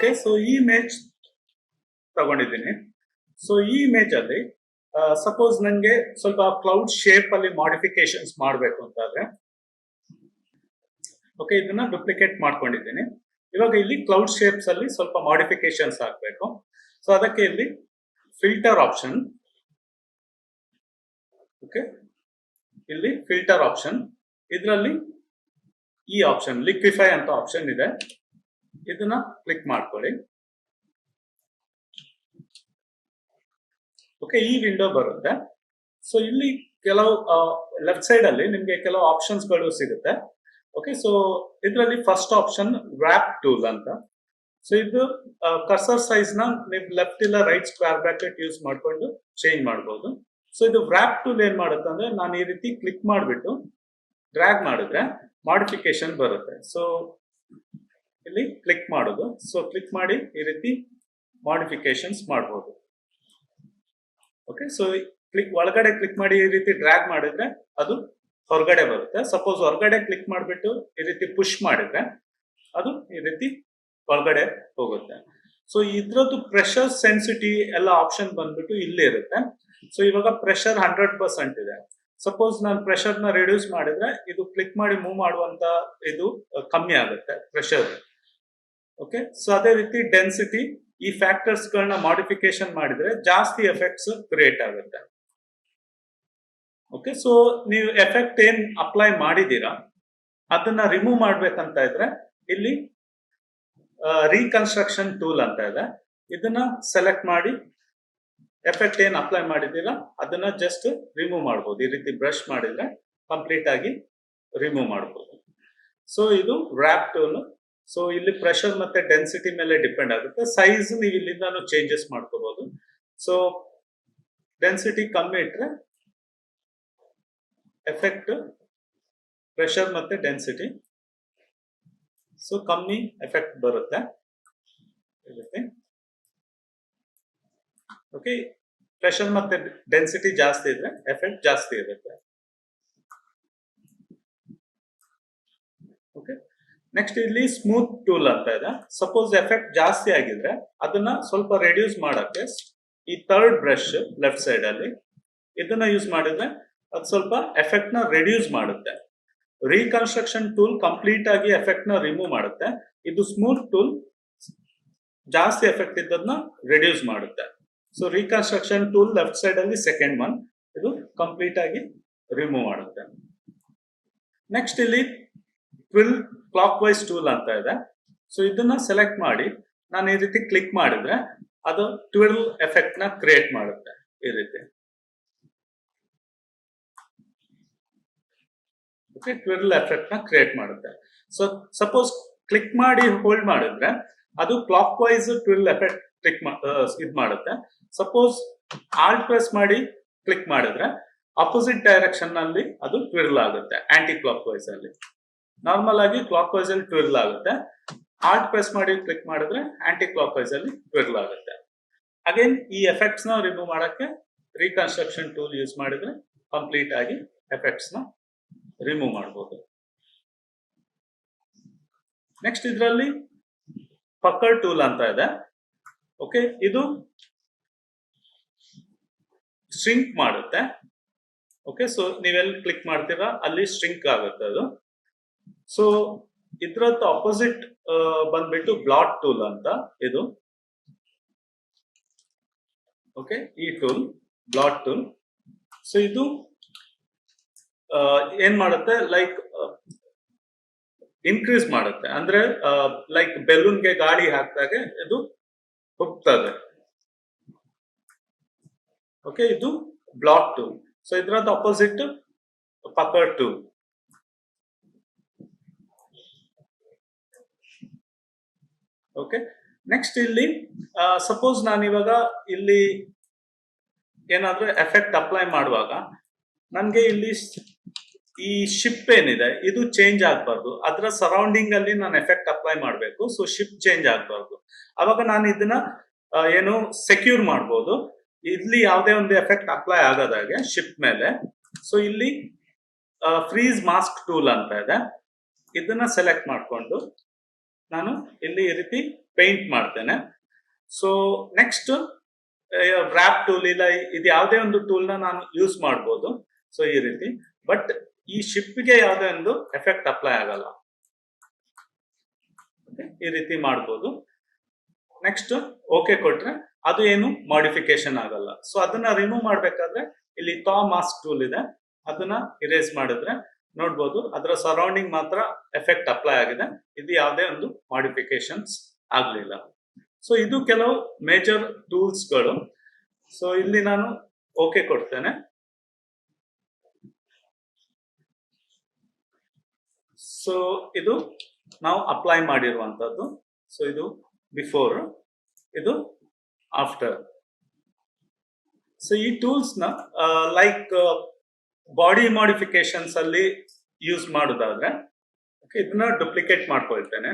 Okay, so ಈ image ತಗೊಂಡಿದ್ದೀನಿ. So ಈ ಇಮೇಜ್ ಅಲ್ಲಿ ಸಪೋಸ್ ನನಗೆ ಸ್ವಲ್ಪ ಕ್ಲೌಡ್ ಶೇಪ್ ಅಲ್ಲಿ ಮಾಡಿಫಿಕೇಶನ್ಸ್ ಮಾಡಬೇಕು ಅಂತಾದ್ರೆ, ಓಕೆ, ಇದನ್ನ ಡುಪ್ಲಿಕೇಟ್ ಮಾಡ್ಕೊಂಡಿದ್ದೀನಿ. ಇವಾಗ ಇಲ್ಲಿ ಕ್ಲೌಡ್ ಶೇಪ್ಸ್ ಅಲ್ಲಿ ಸ್ವಲ್ಪ ಮಾಡಿಫಿಕೇಶನ್ಸ್ ಆಗಬೇಕು. ಸೊ ಅದಕ್ಕೆ ಇಲ್ಲಿ ಫಿಲ್ಟರ್ ಆಪ್ಷನ್, ಓಕೆ, ಇಲ್ಲಿ ಫಿಲ್ಟರ್ ಆಪ್ಷನ್, ಇದರಲ್ಲಿ ಈ ಆಪ್ಷನ್ ಲಿಕ್ವಿಫೈ ಅಂತ ಆಪ್ಷನ್ ಇದೆ, ಇದನ್ನ ಕ್ಲಿಕ್ ಮಾಡ್ಕೊಳ್ಳಿ. ಓಕೆ, ಈ ವಿಂಡೋ ಬರುತ್ತೆ. ಸೊ ಇಲ್ಲಿ ಕೆಲವು ಲೆಫ್ಟ್ ಸೈಡ್ ಅಲ್ಲಿ ನಿಮ್ಗೆ ಕೆಲವು ಆಪ್ಷನ್ಸ್ ಗಳು ಸಿಗುತ್ತೆ. ಓಕೆ, ಸೊ ಇದರಲ್ಲಿ ಫಸ್ಟ್ ಆಪ್ಷನ್ ವ್ರಾಪ್ ಟೂಲ್ ಅಂತ. ಸೊ ಇದು ಕರ್ಸರ್ ಸೈಜ್ ನ ನೀವು ಲೆಫ್ಟ್ ಇಲ್ಲ ರೈಟ್ ಸ್ಕ್ವೇರ್ ಬ್ರಾಕೆಟ್ ಯೂಸ್ ಮಾಡ್ಕೊಂಡು ಚೇಂಜ್ ಮಾಡಬಹುದು. ಸೊ ಇದು ವ್ರಾಪ್ ಟೂಲ್ ಏನ್ ಮಾಡುತ್ತೆ ಅಂದ್ರೆ, ನಾನು ಈ ರೀತಿ ಕ್ಲಿಕ್ ಮಾಡಿಬಿಟ್ಟು ಡ್ರ್ಯಾಗ್ ಮಾಡಿದ್ರೆ ಮಾಡಿಫಿಕೇಶನ್ ಬರುತ್ತೆ. ಸೊ ಇಲ್ಲಿ ಕ್ಲಿಕ್ ಮಾಡೋದು, ಸೊ ಕ್ಲಿಕ್ ಮಾಡಿ ಈ ರೀತಿ ಮಾಡಿಫಿಕೇಶನ್ಸ್ ಮಾಡಬಹುದು. ಓಕೆ, ಸೊ ಒಳಗಡೆ ಕ್ಲಿಕ್ ಮಾಡಿ ಈ ರೀತಿ ಡ್ರ್ಯಾಗ್ ಮಾಡಿದ್ರೆ ಅದು ಹೊರಗಡೆ ಬರುತ್ತೆ. ಸಪೋಸ್ ಹೊರಗಡೆ ಕ್ಲಿಕ್ ಮಾಡಿಬಿಟ್ಟು ಈ ರೀತಿ ಪುಷ್ ಮಾಡಿದ್ರೆ ಅದು ಈ ರೀತಿ ಹೊರಗಡೆ ಹೋಗುತ್ತೆ. ಸೊ ಇದ್ರದ್ದು ಪ್ರೆಷರ್ ಸೆನ್ಸಿಟಿ ಎಲ್ಲ ಆಪ್ಷನ್ ಬಂದ್ಬಿಟ್ಟು ಇಲ್ಲೇ ಇರುತ್ತೆ. ಸೊ ಇವಾಗ ಪ್ರೆಷರ್ 100% ಇದೆ. ಸಪೋಸ್ ನಾನು ಪ್ರೆಷರ್ ನ ರಿಡ್ಯೂಸ್ ಮಾಡಿದ್ರೆ ಇದು ಕ್ಲಿಕ್ ಮಾಡಿ ಮೂವ್ ಮಾಡುವಂತ ಇದು ಕಮ್ಮಿ ಆಗುತ್ತೆ ಪ್ರೆಷರ್. ಓಕೆ, ಸೊ ಅದೇ ರೀತಿ ಡೆನ್ಸಿಟಿ, ಈ ಫ್ಯಾಕ್ಟರ್ಸ್ ಗಳನ್ನ ಮಾಡಿಫಿಕೇಶನ್ ಮಾಡಿದ್ರೆ ಜಾಸ್ತಿ ಎಫೆಕ್ಟ್ಸ್ ಕ್ರಿಯೇಟ್ ಆಗುತ್ತೆ. ಓಕೆ, ಸೊ ನೀವು ಎಫೆಕ್ಟ್ ಏನ್ ಅಪ್ಲೈ ಮಾಡಿದೀರಾ ಅದನ್ನ ರಿಮೂವ್ ಮಾಡ್ಬೇಕಂತ ಇದ್ರೆ ಇಲ್ಲಿ ರೀಕನ್ಸ್ಟ್ರಕ್ಷನ್ ಟೂಲ್ ಅಂತ ಇದೆ, ಇದನ್ನ ಸೆಲೆಕ್ಟ್ ಮಾಡಿ ಎಫೆಕ್ಟ್ ಏನ್ ಅಪ್ಲೈ ಮಾಡಿದೀರಾ ಅದನ್ನ ಜಸ್ಟ್ ರಿಮೂವ್ ಮಾಡಬಹುದು. ಈ ರೀತಿ ಬ್ರಷ್ ಮಾಡಿದ್ರೆ ಕಂಪ್ಲೀಟ್ ಆಗಿ ರಿಮೂವ್ ಮಾಡಬಹುದು. ಸೊ ಇದು ವ್ರಾಪ್ ಟೂಲ್. ಸೊ ಇಲ್ಲಿ ಪ್ರೆಷರ್ ಮತ್ತೆ ಡೆನ್ಸಿಟಿ ಮೇಲೆ ಡಿಪೆಂಡ್ ಆಗುತ್ತೆ. ಸೈಜ್ ನೀವು ಇಲ್ಲಿಂದಾನು ಚೇಂಜಸ್ ಮಾಡ್ಕೋಬಹುದು. ಸೊ ಡೆನ್ಸಿಟಿ ಕಮ್ಮಿ ಇಟ್ರೆ ಎಫೆಕ್ಟ್ ಪ್ರೆಷರ್ ಮತ್ತೆ ಡೆನ್ಸಿಟಿ, ಸೊ ಕಮ್ಮಿ ಎಫೆಕ್ಟ್ ಬರುತ್ತೆ. ಓಕೆ, ಪ್ರೆಷರ್ ಮತ್ತೆ ಡೆನ್ಸಿಟಿ ಜಾಸ್ತಿ ಇದ್ರೆ ಎಫೆಕ್ಟ್ ಜಾಸ್ತಿ ಇರುತ್ತೆ. ಓಕೆ, ನೆಕ್ಸ್ಟ್ ಇಲ್ಲಿ ಸ್ಮೂತ್ ಟೂಲ್ ಅಂತ ಇದೆ. ಸಪೋಸ್ ಎಫೆಕ್ಟ್ ಜಾಸ್ತಿ ಆಗಿದ್ರೆ ಅದನ್ನ ಸ್ವಲ್ಪ ರೆಡ್ಯೂಸ್ ಮಾಡಕ್ಕೆ ಈ ಥರ್ಡ್ ಬ್ರಷ್ ಲೆಫ್ಟ್ ಸೈಡ್ ಅಲ್ಲಿ ಇದನ್ನ ಯೂಸ್ ಮಾಡಿದ್ರೆ ಅದು ಸ್ವಲ್ಪ ಎಫೆಕ್ಟ್ ನ ರೆಡ್ಯೂಸ್ ಮಾಡುತ್ತೆ. ರೀಕನ್ಸ್ಟ್ರಕ್ಷನ್ ಟೂಲ್ ಕಂಪ್ಲೀಟ್ ಆಗಿ ಎಫೆಕ್ಟ್ ನ ರಿಮೂವ್ ಮಾಡುತ್ತೆ. ಇದು ಸ್ಮೂತ್ ಟೂಲ್ ಜಾಸ್ತಿ ಎಫೆಕ್ಟ್ ಇದ್ದದನ್ನ ರೆಡ್ಯೂಸ್ ಮಾಡುತ್ತೆ. So reconstruction tool left side ಅಲ್ಲಿ ಸೆಕೆಂಡ್ ಒನ್, ಇದು ಕಂಪ್ಲೀಟ್ ಆಗಿ ರಿಮೂವ್ ಮಾಡುತ್ತೆ. ನೆಕ್ಸ್ಟ್ ಇಲ್ಲಿ ಟ್ವಿಲ್ ಕ್ಲಾಕ್ ವೈಸ್ ಟೂಲ್ ಅಂತ ಇದೆ. ಸೊ ಇದನ್ನ ಸೆಲೆಕ್ಟ್ ಮಾಡಿ ನಾನು ಈ ರೀತಿ ಕ್ಲಿಕ್ ಮಾಡಿದ್ರೆ ಅದು ಟ್ವಿಲ್ ಎಫೆಕ್ಟ್ ನ ಕ್ರಿಯೇಟ್ ಮಾಡುತ್ತೆ ಈ ರೀತಿ. ಓಕೆ, ಟ್ವಿಲ್ ಎಫೆಕ್ಟ್ ನ ಕ್ರಿಯೇಟ್ ಮಾಡುತ್ತೆ. ಸೊ ಸಪೋಸ್ ಕ್ಲಿಕ್ ಮಾಡಿ ಹೋಲ್ಡ್ ಮಾಡಿದ್ರೆ ಅದು ಕ್ಲಾಕ್ ವೈಸ್ ಟ್ವಿಲ್ ಎಫೆಕ್ಟ್ ಇದು ಮಾಡುತ್ತೆ. ಸಪೋಸ್ ಆಲ್ಟ್ ಪ್ರೆಸ್ ಮಾಡಿ ಕ್ಲಿಕ್ ಮಾಡಿದ್ರೆ ಅಪೋಸಿಟ್ ಡೈರೆಕ್ಷನ್ ನಲ್ಲಿ ಅದು ಟ್ವಿಲ್ ಆಗುತ್ತೆ. ಆಂಟಿ ಕ್ಲಾಕ್ ವೈಸ್ ಅಲ್ಲಿ ನಾರ್ಮಲ್ ಆಗಿ ಕ್ಲಾಕ್ ವೈಸ್ ಅಲ್ಲಿ ಟ್ವಿಲ್ ಆಗುತ್ತೆ. ಆಲ್ಟ್ ಪ್ರೆಸ್ ಮಾಡಿ ಕ್ಲಿಕ್ ಮಾಡಿದ್ರೆ ಆಂಟಿ ಕ್ಲಾಕ್ ವೈಸ್ ಅಲ್ಲಿ ಟ್ವಿಲ್ ಆಗುತ್ತೆ. ಅಗೇನ್ ಈ ಎಫೆಕ್ಟ್ಸ್ ನ ರಿಮೂವ್ ಮಾಡಕ್ಕೆ ರೀಕನ್ಸ್ಟ್ರಕ್ಷನ್ ಟೂಲ್ ಯೂಸ್ ಮಾಡಿದ್ರೆ ಕಂಪ್ಲೀಟ್ ಆಗಿ ಎಫೆಕ್ಟ್ಸ್ ನ ರಿಮೂವ್ ಮಾಡಬಹುದು. ನೆಕ್ಸ್ಟ್ ಇದರಲ್ಲಿ ಪಕ್ಕರ್ ಟೂಲ್ ಅಂತ ಇದೆ. ಓಕೆ, ಇದು ಸ್ಟ್ರಿಂಕ್ ಮಾಡುತ್ತೆ. ಓಕೆ, ಸೊ ನೀವೆಲ್ಲಿ ಕ್ಲಿಕ್ ಮಾಡ್ತೀರಾ ಅಲ್ಲಿ ಸ್ಟ್ರಿಂಕ್ ಆಗುತ್ತೆ ಅದು. ಸೊ ಇದ್ರದ್ದು ಅಪೋಸಿಟ್ ಬಂದ್ಬಿಟ್ಟು ಬ್ಲಾಟ್ ಟೂಲ್ ಅಂತ ಇದು. ಓಕೆ, ಈ ಟೂಲ್ ಬ್ಲಾಟ್ ಟೂಲ್. ಸೊ ಇದು ಏನ್ ಮಾಡುತ್ತೆ, ಲೈಕ್ ಇನ್ಕ್ರೀಸ್ ಮಾಡುತ್ತೆ. ಅಂದ್ರೆ ಲೈಕ್ ಬೆಲೂನ್ಗೆ ಗಾಳಿ ಹಾಕಿದಾಗ ಇದು ಹೋಗ್ತದೆ. ಓಕೆ, ಇದು ಬ್ಲಾಟ್ ಟೂಲ್. ಸೊ ಇದ್ರದ್ದು ಅಪೋಸಿಟ್ ಪಕ್ಕರ್ ಟೂಲ್. ಓಕೆ, ನೆಕ್ಸ್ಟ್ ಇಲ್ಲಿ ಸಪೋಸ್ ನಾನು ಇವಾಗ ಇಲ್ಲಿ ಏನಾದ್ರೂ ಎಫೆಕ್ಟ್ ಅಪ್ಲೈ ಮಾಡುವಾಗ ನನ್ಗೆ ಇಲ್ಲಿ ಈ ಶಿಪ್ ಏನಿದೆ ಇದು ಚೇಂಜ್ ಆಗಬಾರ್ದು. ಅದರ ಸರೌಂಡಿಂಗ್ ಅಲ್ಲಿ ನಾನು ಎಫೆಕ್ಟ್ ಅಪ್ಲೈ ಮಾಡಬೇಕು. ಸೊ ಶಿಪ್ ಚೇಂಜ್ ಆಗಬಾರ್ದು. ಅವಾಗ ನಾನು ಇದನ್ನ ಏನು ಸೆಕ್ಯೂರ್ ಮಾಡ್ಬೋದು. ಇಲ್ಲಿ ಯಾವುದೇ ಒಂದು ಎಫೆಕ್ಟ್ ಅಪ್ಲೈ ಆಗೋದಾಗೆ ಶಿಪ್ ಮೇಲೆ. ಸೊ ಇಲ್ಲಿ ಫ್ರೀಸ್ ಮಾಸ್ಕ್ ಟೂಲ್ ಅಂತ ಇದೆ, ಇದನ್ನ ಸೆಲೆಕ್ಟ್ ಮಾಡಿಕೊಂಡು ನಾನು ಇಲ್ಲಿ ಈ ರೀತಿ ಪೇಂಟ್ ಮಾಡ್ತೇನೆ. ಸೊ ನೆಕ್ಸ್ಟ್ ವ್ರಾಪ್ ಟೂಲ್ ಇಲ್ಲ, ಇದು ಯಾವುದೇ ಒಂದು ಟೂಲ್ ನಾನು ಯೂಸ್ ಮಾಡ್ಬೋದು. ಸೊ ಈ ರೀತಿ, ಬಟ್ ಈ ಶಿಪ್ಗೆ ಯಾವುದೇ ಒಂದು ಎಫೆಕ್ಟ್ ಅಪ್ಲೈ ಆಗಲ್ಲ. ಈ ರೀತಿ ಮಾಡ್ಬೋದು. ನೆಕ್ಸ್ಟ್ ಓಕೆ ಕೊಟ್ರೆ ಅದು ಏನು ಮಾಡಿಫಿಕೇಶನ್ ಆಗಲ್ಲ. ಸೊ ಅದನ್ನ ರಿಮೂವ್ ಮಾಡ್ಬೇಕಾದ್ರೆ ಇಲ್ಲಿ ಮಾಸ್ಕ್ ಟೂಲ್ ಇದೆ, ಅದನ್ನ ಇರೇಸ್ ಮಾಡಿದ್ರೆ ನೋಡ್ಬೋದು ಅದರ ಸರೌಂಡಿಂಗ್ ಮಾತ್ರ ಎಫೆಕ್ಟ್ ಅಪ್ಲೈ ಆಗಿದೆ, ಇದು ಯಾವುದೇ ಒಂದು ಮಾಡಿಫಿಕೇಶನ್ಸ್ ಆಗ್ಲಿಲ್ಲ. ಸೊ ಇದು ಕೆಲವು ಮೇಜರ್ ಟೂಲ್ಸ್ಗಳು. ಸೊ ಇಲ್ಲಿ ನಾನು ಓಕೆ ಕೊಡ್ತೇನೆ. ಸೊ ಇದು ನಾವು ಅಪ್ಲೈ ಮಾಡಿರುವಂತದ್ದು. ಸೊ ಇದು ಬಿಫೋರ್, ಇದು ಆಫ್ಟರ್. ಸೊ ಈ ಟೂಲ್ಸ್ ನ ಲೈಕ್ ಬಾಡಿ ಮಾಡಿಫಿಕೇಶನ್ಸ್ ಅಲ್ಲಿ ಯೂಸ್ ಮಾಡೋದಾದ್ರೆ ಇದನ್ನ ಡುಪ್ಲಿಕೇಟ್ ಮಾಡ್ಕೊಳ್ತೇನೆ.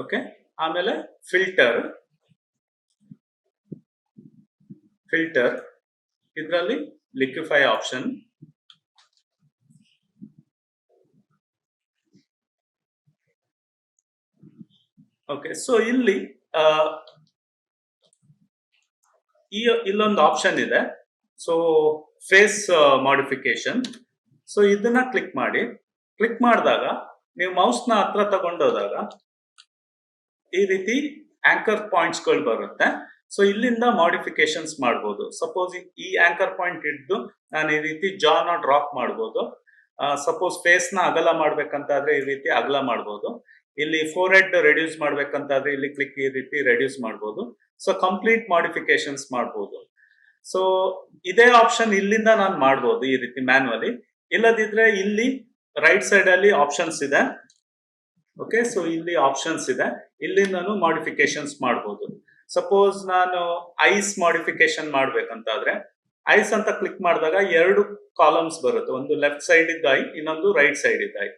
ಓಕೆ, ಆಮೇಲೆ ಫಿಲ್ಟರ್ ಇದರಲ್ಲಿ ಲಿಕ್ವಿಫೈ ಆಪ್ಷನ್, ಓಕೆ. ಸೊ ಇಲ್ಲಿ ಇಲ್ಲೊಂದು ಆಪ್ಷನ್ ಇದೆ, ಸೊ ಫೇಸ್ ಮಾಡಿಫಿಕೇಶನ್. ಸೊ ಇದನ್ನ ಕ್ಲಿಕ್ ಮಾಡಿದಾಗ ನೀವು ಮೌಸ್ ನ ಹತ್ರ ತಗೊಂಡೋದಾಗ ಈ ರೀತಿ ಆಂಕರ್ ಪಾಯಿಂಟ್ಸ್ ಗಳು ಬರುತ್ತೆ. ಸೊ ಇಲ್ಲಿಂದ ಮಾಡಿಫಿಕೇಶನ್ಸ್ ಮಾಡ್ಬೋದು. ಸಪೋಸ್ ಈ ಆಂಕರ್ ಪಾಯಿಂಟ್ ಹಿಡಿದು ನಾನು ಈ ರೀತಿ ಜಾನ ಡ್ರಾಪ್ ಮಾಡ್ಬೋದು. ಸಪೋಸ್ ಫೇಸ್ ನ ಅಗಲ ಮಾಡ್ಬೇಕಂತಾದ್ರೆ ಈ ರೀತಿ ಅಗಲ ಮಾಡ್ಬೋದು. ಇಲ್ಲಿ ಫೋರ್ ಹೆಡ್ ರೆಡ್ಯೂಸ್ ಮಾಡ್ಬೇಕಂತಾದ್ರೆ ಇಲ್ಲಿ ಕ್ಲಿಕ್ ಈ ರೀತಿ ರೆಡ್ಯೂಸ್ ಮಾಡ್ಬೋದು. ಸೊ ಕಂಪ್ಲೀಟ್ ಮಾಡಿಫಿಕೇಶನ್ಸ್ ಮಾಡ್ಬೋದು. ಸೊ ಇದೇ ಆಪ್ಷನ್ ಇಲ್ಲಿಂದ ನಾನು ಮಾಡ್ಬೋದು ಈ ರೀತಿ ಮ್ಯಾನ್ಯುವಲಿ. ಇಲ್ಲದಿದ್ರೆ ಇಲ್ಲಿ ರೈಟ್ ಸೈಡ್ ಅಲ್ಲಿ ಆಪ್ಷನ್ಸ್ ಇದೆ. ಓಕೆ, ಸೊ ಇಲ್ಲಿ ಆಪ್ಷನ್ಸ್ ಇದೆ, ಇಲ್ಲಿ ನಾನು ಮಾಡಿಫಿಕೇಶನ್ಸ್ ಮಾಡ್ಬೋದು. ಸಪೋಸ್ ನಾನು ಐಸ್ ಮಾಡಿಫಿಕೇಶನ್ ಮಾಡ್ಬೇಕಂತಾದ್ರೆ ಐಸ್ ಅಂತ ಕ್ಲಿಕ್ ಮಾಡಿದಾಗ 2 ಕಾಲಮ್ಸ್ ಬರುತ್ತೆ, ಒಂದು ಲೆಫ್ಟ್ ಸೈಡ್ ಇದ್ದ ಐ, ಇನ್ನೊಂದು ರೈಟ್ ಸೈಡ್ ಇದ್ದ ಐ.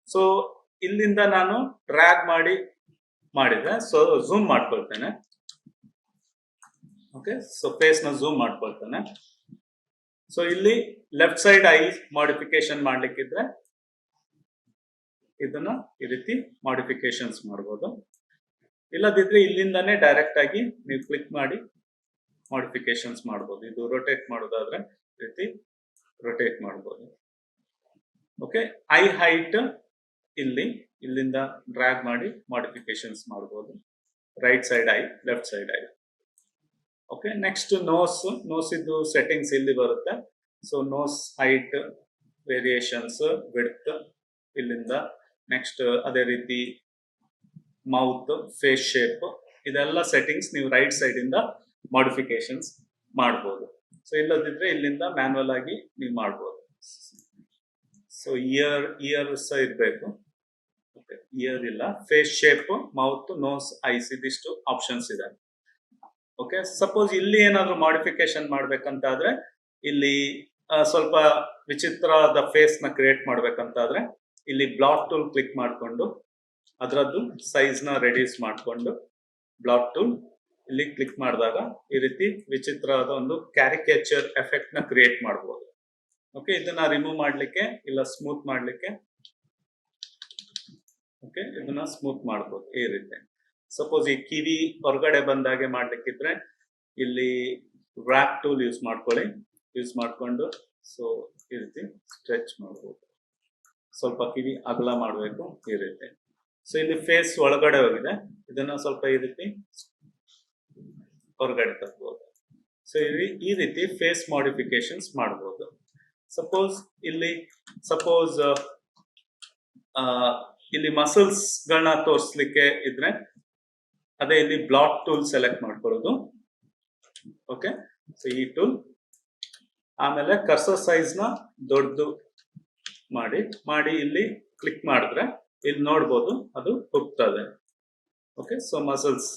ಸೊ ಇಲ್ಲಿಂದ ನಾನು ಡ್ರ್ಯಾಗ್ ಮಾಡಿದ್ರೆ ಸೊ ಝೂಮ್ ಮಾಡ್ಕೊಳ್ತೇನೆ. ಓಕೆ, ಸೊ ಫೇಸ್ ನ ಝೂಮ್ ಮಾಡ್ಕೊಳ್ತೇನೆ. ಸೊ ಇಲ್ಲಿ ಲೆಫ್ಟ್ ಸೈಡ್ ಐ ಮಾಡಿಫಿಕೇಶನ್ ಮಾಡ್ಲಿಕ್ಕಿದ್ರೆ ಇದನ್ನ ಈ ರೀತಿ ಮಾಡಿಫಿಕೇಶನ್ಸ್ ಮಾಡ್ಬೋದು. ಇಲ್ಲದಿದ್ರೆ ಇಲ್ಲಿಂದಾನೇ ಡೈರೆಕ್ಟ್ ಆಗಿ ನೀವು ಕ್ಲಿಕ್ ಮಾಡಿ ಮಾಡಿಫಿಕೇಶನ್ಸ್ ಮಾಡ್ಬೋದು. ಇದು ರೊಟೇಟ್ ಮಾಡೋದಾದ್ರೆ ಈ ರೀತಿ ರೊಟೇಟ್ ಮಾಡ್ಬೋದು. ಓಕೆ, ಐ ಹೈಟ್ ಇಲ್ಲಿಂದ ಡ್ರ್ಯಾಗ್ ಮಾಡಿ ಮಾಡಿಫಿಕೇಶನ್ಸ್ ಮಾಡ್ಬೋದು. Right side eye, left side eye. Okay, next nose ಇದ್ದು ಸೆಟ್ಟಿಂಗ್ಸ್ ಇಲ್ಲಿ ಬರುತ್ತೆ. So nose height, variations, width ಇಲ್ಲಿಂದ. ನೆಕ್ಸ್ಟ್ ಅದೇ ರೀತಿ ಮೌತ್, ಫೇಸ್ ಶೇಪ್, ಇದೆಲ್ಲ ಸೆಟ್ಟಿಂಗ್ಸ್ ನೀವು ರೈಟ್ ಸೈಡ್ ಇಂದ ಮಾಡಿಫಿಕೇಶನ್ಸ್ ಮಾಡ್ಬೋದು. ಸೊ ಇಲ್ಲದಿದ್ರೆ ಇಲ್ಲಿಂದ ಮ್ಯಾನ್ಯುವಲ್ ಆಗಿ ನೀವು ಮಾಡ್ಬೋದು. ಸೊ ಇಯರ್ ಸಹ ಇರಬೇಕು. ಇಯರ್ ಇಲ್ಲ, face shape, mouth, nose, eyes ಇದಿಷ್ಟು ಆಪ್ಷನ್ಸ್ ಇದೆ. ಓಕೆ, ಸಪೋಸ್ ಇಲ್ಲಿ ಏನಾದ್ರು ಮಾಡಿಫಿಕೇಶನ್ ಮಾಡ್ಬೇಕಂತಾದ್ರೆ ಇಲ್ಲಿ ಸ್ವಲ್ಪ ವಿಚಿತ್ರವಾದ ಫೇಸ್ ನ ಕ್ರಿಯೇಟ್ ಮಾಡ್ಬೇಕಂತಾದ್ರೆ ಇಲ್ಲಿ ಬ್ಲಾಕ್ ಟೂಲ್ ಕ್ಲಿಕ್ ಮಾಡಿಕೊಂಡು ಅದರದ್ದು ಸೈಜ್ ನ ರೆಡ್ಯೂಸ್ ಮಾಡಿಕೊಂಡು ಬ್ಲಾಕ್ ಟೂಲ್ ಇಲ್ಲಿ ಕ್ಲಿಕ್ ಮಾಡಿದಾಗ ಈ ರೀತಿ ವಿಚಿತ್ರವಾದ ಒಂದು ಕ್ಯಾರಿಕೇಚರ್ ಎಫೆಕ್ಟ್ ನ ಕ್ರಿಯೇಟ್ ಮಾಡಬಹುದು. ಓಕೆ, ಇದನ್ನ ರಿಮೂವ್ ಮಾಡ್ಲಿಕ್ಕೆ ಇಲ್ಲ ಸ್ಮೂತ್ ಮಾಡ್ಲಿಕ್ಕೆ, ಓಕೆ, ಇದನ್ನ ಸ್ಮೂತ್ ಮಾಡಬಹುದು ಈ ರೀತಿ. ಸಪೋಸ್ ಈ ಕಿವಿ ಹೊರಗಡೆ ಬಂದಾಗೆ ಮಾಡ್ಲಿಕ್ಕಿದ್ರೆ ಇಲ್ಲಿ ವ್ರಾಪ್ ಟೂಲ್ ಯೂಸ್ ಮಾಡ್ಕೊಂಡು ಸೊ ಈ ರೀತಿ ಸ್ಟ್ರೆಚ್ ಮಾಡಬಹುದು. ಸ್ವಲ್ಪ ಕಿವಿ ಅಗಲ ಮಾಡಬೇಕು ಈ ರೀತಿ. ಸೊ ಇಲ್ಲಿ ಫೇಸ್ ಒಳಗಡೆ ಹೋಗಿದೆ, ಇದನ್ನ ಸ್ವಲ್ಪ ಈ ರೀತಿ ಹೊರಗಡೆ ತರಬಹುದು. ಸೊ ಈ ರೀತಿ ಫೇಸ್ ಮಾಡಿಫಿಕೇಶನ್ಸ್ ಮಾಡಬಹುದು. ಸಪೋಸ್ ಇಲ್ಲಿ ಮಸಲ್ಸ್ ಗಳನ್ನ ತೋರಿಸ್ಲಿಕ್ಕೆ ಇದ್ರೆ ಅದೇ ಇಲ್ಲಿ ಬ್ಲಾಕ್ ಟೂಲ್ ಸೆಲೆಕ್ಟ್ ಮಾಡ್ಕೊಳ್ಳೋದು. ಓಕೆ, ಸೊ ಈ ಟೂಲ್, ಆಮೇಲೆ ಕರ್ಸರ್ ಸೈಜ್ ನ ದೊಡ್ಡದು ಮಾಡಿ ಇಲ್ಲಿ ಕ್ಲಿಕ್ ಮಾಡಿದ್ರೆ ಇಲ್ಲಿ ನೋಡ್ಬೋದು ಅದು ಹೋಗ್ತದೆ. ಓಕೆ, ಸೊ ಮಸಲ್ಸ್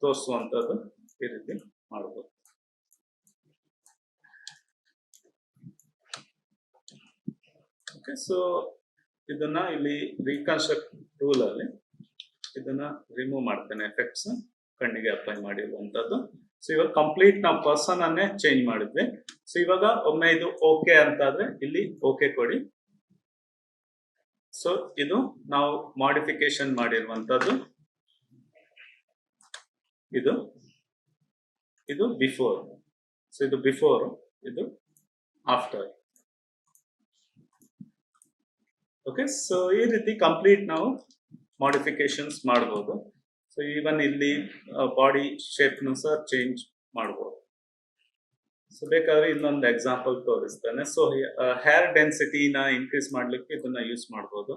ತೋರಿಸುವಂತದ್ದು ಈ ರೀತಿ ಮಾಡಬಹುದು. ಓಕೆ, ಸೊ ಇದನ್ನ ಇಲ್ಲಿ ರೀಕನ್ಸ್ಟ್ರಕ್ಟ್ ಟೂಲ್ ಅಲ್ಲಿ ಇದನ್ನ ರಿಮೂವ್ ಮಾಡ್ತೇನೆ, ಎಫೆಕ್ಟ್ಸ್ ಕಣ್ಣಿಗೆ ಅಪ್ಲೈ ಮಾಡಿರುವಂತದ್ದು. ಸೊ ಇವಾಗ ಕಂಪ್ಲೀಟ್ ನಾವು ಪರ್ಸನ್ ಅನ್ನೇ ಚೇಂಜ್ ಮಾಡಿದ್ವಿ. ಸೊ ಇವಾಗ ಒಮ್ಮೆ ಇದು ಓಕೆ ಅಂತಾದ್ರೆ ಇಲ್ಲಿ ಓಕೆ ಕೊಡಿ. ಸೊ ಇದು ನಾವು ಮಾಡಿಫಿಕೇಶನ್ ಮಾಡಿರುವಂತದ್ದು. ಇದು ಇದು ಬಿಫೋರ್. ಸೊ ಇದು ಬಿಫೋರ್, ಇದು ಆಫ್ಟರ್. ಓಕೆ, ಸೊ ಈ ರೀತಿ ಕಂಪ್ಲೀಟ್ ನಾವು ಮಾಡಿಫಿಕೇಶನ್ಸ್ ಮಾಡಬಹುದು. ಸೊ ಈವನ್ ಇಲ್ಲಿ ಬಾಡಿ ಶೇಪ್ನು ಸಹ ಚೇಂಜ್ ಮಾಡಬಹುದು. ಸೊ ಬೇಕಾದ್ರೆ ಇನ್ನೊಂದು ಎಕ್ಸಾಂಪಲ್ ತೋರಿಸ್ತೇನೆ. ಸೊ ಹೇರ್ ಡೆನ್ಸಿಟಿನ ಇನ್ಕ್ರೀಸ್ ಮಾಡ್ಲಿಕ್ಕೆ ಇದನ್ನ ಯೂಸ್ ಮಾಡಬಹುದು.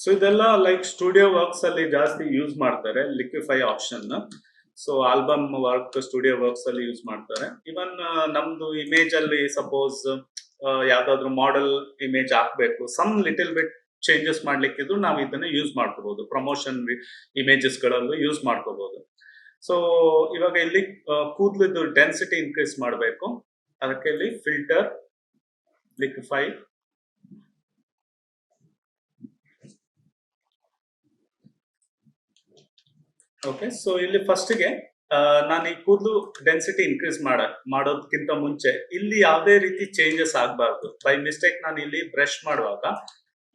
ಸೊ ಇದೆಲ್ಲ ಲೈಕ್ ಸ್ಟುಡಿಯೋ ವರ್ಕ್ಸ್ ಅಲ್ಲಿ ಜಾಸ್ತಿ ಯೂಸ್ ಮಾಡ್ತಾರೆ, liquefy option. So album work studio works ಅಲ್ಲಿ ಯೂಸ್ ಮಾಡ್ತಾರೆ. ಇವನ್ ನಮ್ದು ಇಮೇಜ್ ಅಲ್ಲಿ ಸಪೋಸ್ ಯಾವ್ದಾದ್ರು ಮಾಡೆಲ್ ಇಮೇಜ್ ಹಾಕ್ಬೇಕು, ಸಮ್ ಲಿಟಲ್ ಬಿಟ್ ಚೇಂಜಸ್ ಮಾಡ್ಲಿಕ್ಕಿದ್ರು ನಾವು ಇದನ್ನ ಯೂಸ್ ಮಾಡ್ಕೋಬಹುದು. ಪ್ರಮೋಷನ್ ಇಮೇಜಸ್ ಗಳಲ್ಲೂ ಯೂಸ್ ಮಾಡ್ಕೋಬಹುದು. ಸೊ ಇವಾಗ ಇಲ್ಲಿ ಕೂದಲಿದ್ದು ಡೆನ್ಸಿಟಿ ಇನ್ಕ್ರೀಸ್ ಮಾಡಬೇಕು, ಅದಕ್ಕೆ ಇಲ್ಲಿ ಫಿಲ್ಟರ್, ಲಿಕ್ವಿಫೈ. ಓಕೆ, ಸೊ ಇಲ್ಲಿ ಫಸ್ಟ್ಗೆ ನಾನು ಈ ಕೂದಲು ಡೆನ್ಸಿಟಿ ಇನ್ಕ್ರೀಸ್ ಮಾಡೋದಕ್ಕಿಂತ ಮುಂಚೆ ಇಲ್ಲಿ ಯಾವುದೇ ರೀತಿ ಚೇಂಜಸ್ ಆಗಬಾರ್ದು. ಬೈ ಮಿಸ್ಟೇಕ್ ನಾನು ಇಲ್ಲಿ ಬ್ರಷ್ ಮಾಡುವಾಗ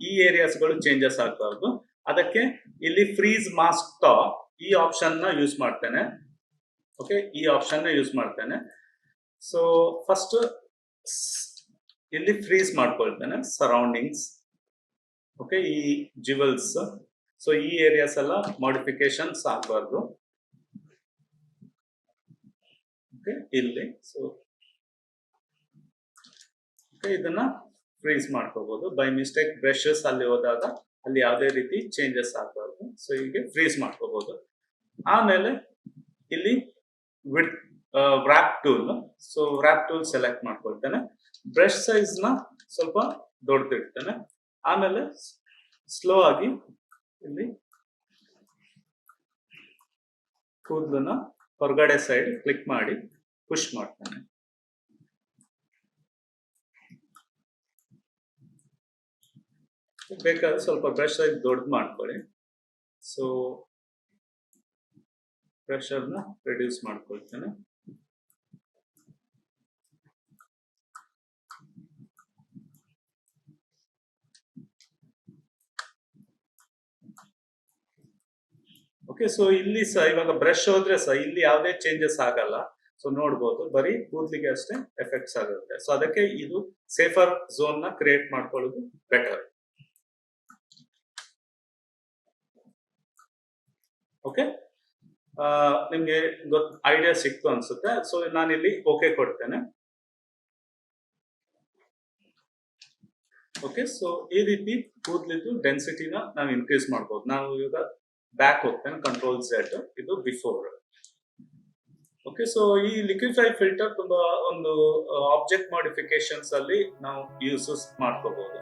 ಈ ಏರಿಯಾಸ್ಗಳು ಚೇಂಜಸ್ ಆಗಬಾರ್ದು. ಅದಕ್ಕೆ ಇಲ್ಲಿ ಫ್ರೀಸ್ ಮಾಸ್ಕ್ ಟಾಪ್ ಈ ಆಪ್ಷನ್ ನ ಯೂಸ್ ಮಾಡ್ತೇನೆ. ಓಕೆ, ಈ ಆಪ್ಷನ್ ನ ಯೂಸ್ ಮಾಡ್ತೇನೆ. ಸೊ ಫಸ್ಟ್ ಇಲ್ಲಿ ಫ್ರೀಸ್ ಮಾಡ್ಕೊಳ್ತೇನೆ ಸರೌಂಡಿಂಗ್ಸ್. ಓಕೆ, ಈ ಜಿವಲ್ಸ್, ಸೊ ಈ ಏರಿಯಾಸ್ ಎಲ್ಲ ಮಾಡಿಫಿಕೇಶನ್ಸ್ ಆಗಬಾರ್ದು. ಓಕೆ, ಇಲ್ಲಿ ಸೊ ಓಕೆ, ಇದನ್ನ ಫ್ರೀಸ್ ಮಾಡ್ಕೋಬಹುದು. ಬೈ ಮಿಸ್ಟೇಕ್ ಬ್ರಷಸ್ ಅಲ್ಲಿ ಹೋದಾಗ ಅಲ್ಲಿ ಯಾವುದೇ ರೀತಿ ಚೇಂಜಸ್ ಆಗಬಾರ್ದು. ಸೊ ಹೀಗೆ ಫ್ರೀಸ್ ಮಾಡ್ಕೋಬಹುದು. ಆಮೇಲೆ ಇಲ್ಲಿ with warp tool. So warp tool select ಮಾಡ್ಕೊಳ್ತೇನೆ. ಬ್ರಷ್ ಸೈಜ್ ನ ಸ್ವಲ್ಪ ದೊಡ್ಡದಿಡ್ತೇನೆ. ಆಮೇಲೆ ಸ್ಲೋ ಆಗಿ ಇಲ್ಲಿ ಕೂದಲನ್ನ ಹೊರಗಡೆ ಸೈಡ್ ಕ್ಲಿಕ್ ಮಾಡಿ ಪುಷ್ ಮಾಡ್ತೇನೆ. ಬೇಕಾದ್ರೆ ಸ್ವಲ್ಪ ಬ್ರಷ್ ಸೈಜ್ ದೊಡ್ಡ ಮಾಡ್ಕೊಳ್ಳಿ. ಸೊ ಪ್ರೆಷರ್ ನ ರಿಡ್ಯೂಸ್ ಮಾಡ್ಕೊಳ್ತೇನೆ. ಓಕೆ, ಸೊ ಇಲ್ಲಿ ಸಹ ಇವಾಗ ಬ್ರಷ್ ಹೋದ್ರೆ ಸಹ ಇಲ್ಲಿ ಯಾವುದೇ ಚೇಂಜಸ್ ಆಗಲ್ಲ. ಸೊ ನೋಡ್ಬೋದು, ಬರೀ ಕೂದಲಿಗೆ ಅಷ್ಟೇ ಎಫೆಕ್ಟ್ಸ್ ಆಗುತ್ತೆ. ಸೊ ಅದಕ್ಕೆ ಇದು ಸೇಫರ್ ಝೋನ್ ನ ಕ್ರಿಯೇಟ್ ಮಾಡ್ಕೊಳ್ಳೋದು ಬೆಟರ್. ಓಕೆ, ನಿಮ್ಗೆ ಐಡಿಯಾ ಸಿಕ್ತು ಅನ್ಸುತ್ತೆ. ಸೊ ನಾನಿಲ್ಲಿ ಓಕೆ ಕೊಡ್ತೇನೆ. ಓಕೆ, ಸೊ ಈ ರೀತಿ ಕೂದಲಿದ್ದು ಡೆನ್ಸಿಟಿನ ನಾವು ಇನ್ಕ್ರೀಸ್ ಮಾಡ್ಬೋದು. ನಾವು ಇವಾಗ ಬ್ಯಾಕ್ ಹೋಗ್ತೇನೆ, ಕಂಟ್ರೋಲ್ Z, ಇದು ಬಿಫೋರ್. ಓಕೆ, ಸೊ ಈ ಲಿಕ್ವಿಫೈ ಫಿಲ್ಟರ್ ತುಂಬಾ ಒಂದು ಆಬ್ಜೆಕ್ಟ್ ಮಾಡಿಫಿಕೇಶನ್ಸ್ ಅಲ್ಲಿ ನಾವು ಯೂಸಸ್ ಮಾಡ್ಕೋಬಹುದು.